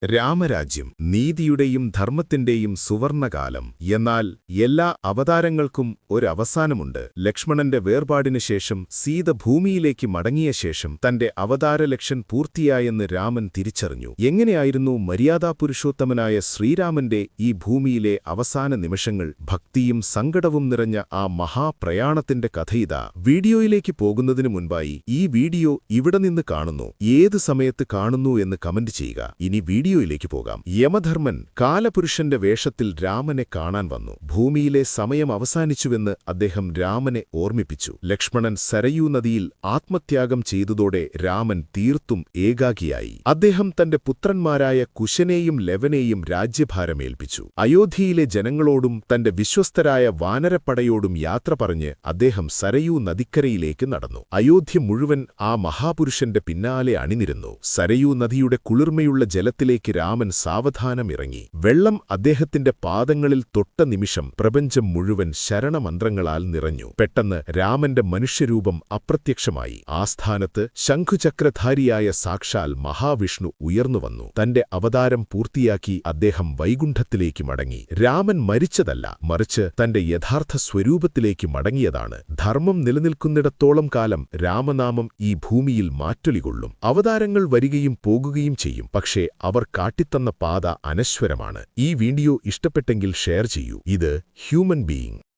രാമരാജ്യം നീതിയുടെയും ധർമ്മത്തിന്റെയും സുവർണകാലം. എന്നാൽ എല്ലാ അവതാരങ്ങൾക്കും ഒരവസാനമുണ്ട്. ലക്ഷ്മണന്റെ വേർപാടിനു ശേഷം സീത ഭൂമിയിലേക്ക് മടങ്ങിയ ശേഷം തന്റെ അവതാരലക്ഷ്യം പൂർത്തിയായെന്ന് രാമൻ തിരിച്ചറിഞ്ഞു. എങ്ങനെയായിരുന്നു മര്യാദാപുരുഷോത്തമനായ ശ്രീരാമന്റെ ഈ ഭൂമിയിലെ അവസാന നിമിഷങ്ങൾ? ഭക്തിയും സങ്കടവും നിറഞ്ഞ ആ മഹാപ്രയാണത്തിന്റെ കഥയിതാ. വീഡിയോയിലേക്ക് പോകുന്നതിനു മുൻപായി ഈ വീഡിയോ ഇവിടെ നിന്ന് കാണുന്നു, ഏത് സമയത്ത് കാണുന്നു എന്ന് കമന്റ് ചെയ്യുക. ഇനി വീഡിയോയിലേക്ക് പോകാം. യമധർമ്മൻ കാലപുരുഷന്റെ വേഷത്തിൽ രാമനെ കാണാൻ വന്നു. ഭൂമിയിലെ സമയം അവസാനിച്ചുവെന്ന് അദ്ദേഹം രാമനെ ഓർമ്മിപ്പിച്ചു. ലക്ഷ്മണൻ സരയൂ നദിയിൽ ആത്മത്യാഗം ചെയ്തതോടെ രാമൻ തീർത്തും ഏകാകിയായി. അദ്ദേഹം തന്റെ പുത്രന്മാരായ കുശനെയും ലവനെയും രാജ്യഭാരമേൽപ്പിച്ചു. അയോധ്യയിലെ ജനങ്ങളോടും തന്റെ വിശ്വസ്തരായ വാനരപ്പടയോടും യാത്ര പറഞ്ഞ് അദ്ദേഹം സരയൂ നദിക്കരയിലേക്ക് നടന്നു. അയോധ്യ മുഴുവൻ ആ മഹാപുരുഷന്റെ പിന്നാലെ അണിനിരന്നു. സരയൂ നദിയുടെ കുളിർമയുള്ള ജലത്തിലേക്ക് രാമൻ സാവധാനം ഇറങ്ങി. വെള്ളം അദ്ദേഹത്തിന്റെ പാദങ്ങളിൽ തൊട്ട നിമിഷം പ്രപഞ്ചം മുഴുവൻ ശരണമന്ത്രങ്ങളാൽ നിറഞ്ഞു. പെട്ടെന്ന് രാമന്റെ മനുഷ്യരൂപം അപ്രത്യക്ഷമായി. ആ സ്ഥാനത്ത് ശംഖുചക്രധാരിയായ സാക്ഷാൽ മഹാവിഷ്ണു ഉയർന്നുവന്നു. തന്റെ അവതാരം പൂർത്തിയാക്കി അദ്ദേഹം വൈകുണ്ഠത്തിലേക്ക് മടങ്ങി. രാമൻ മരിച്ചതല്ല, മറിച്ച് തന്റെ യഥാർത്ഥ സ്വരൂപത്തിലേക്ക് മടങ്ങിയതാണ്. ധർമ്മം നിലനിൽക്കുന്നിടത്തോളം കാലം രാമനാമം ഈ ഭൂമിയിൽ മാറ്റൊലികൊള്ളും. അവതാരങ്ങൾ വരികയും പോകുകയും ചെയ്യും, പക്ഷേ അവർ കാട്ടിത്തന്ന പാത അനശ്വരമാണ്. ഈ വീഡിയോ ഇഷ്ടപ്പെട്ടെങ്കിൽ ഷെയർ ചെയ്യൂ. ഇത് ഹ്യൂമൻ ബീയിങ്.